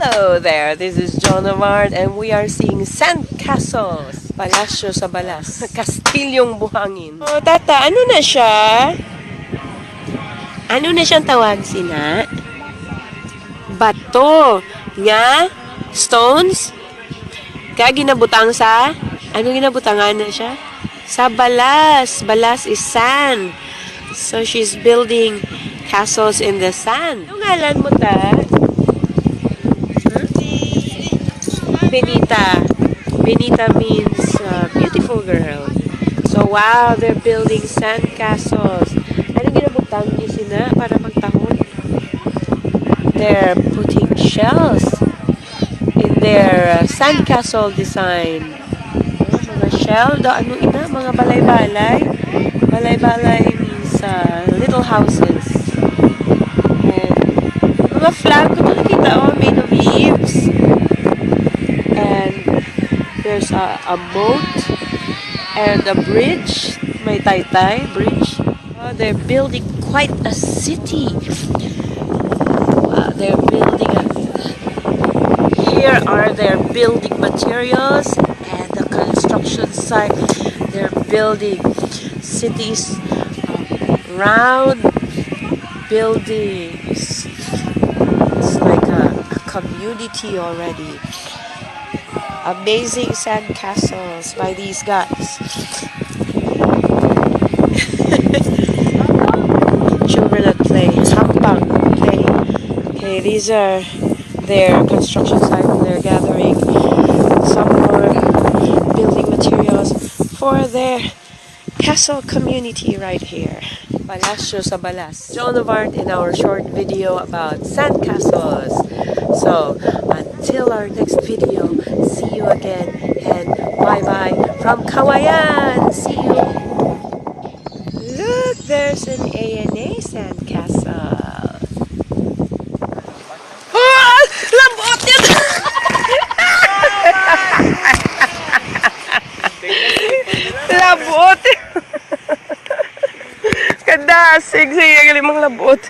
Hello there, this is John Amard and we are seeing sandcastles. Palasyo sa Balas. Kastilyong buhangin. Oh, tata, ano na siya? Ano na siyang tawag, Sina? Bato. Nga? Stones? Kaya ginabutang sa? Ano ginabutangan na siya? Sa balas. Balas is sand. So she's building castles in the sand. Ano ngalan mo ta? Benita. Benita means beautiful girl. So wow, they're building sand castles. Ano ginabutang niyo sina para magtahon? They're putting shells in their sandcastle design. Mga shell, ano ina? Mga balay-balay. Balay-balay means little houses. And mga flag ko nakikita, made of leaves. And there's a moat and a bridge. May Taytay bridge. They're building quite a city. They're building here are their building materials and the construction site. They're building cities, round buildings. It's like a community already. Amazing sand castles by these guys. Children at play, hampang play. Okay, these are their construction site. They're gathering some more building materials for their castle community right here. Palasyo sa Balas. John of Art in our short video about sand castles. So, until our next video, see you again and bye-bye from Kawayan. See you. Look, there's an A&A sandcastle. Ah! Labot yun! Labot! Kadasig siya, galing mga labot.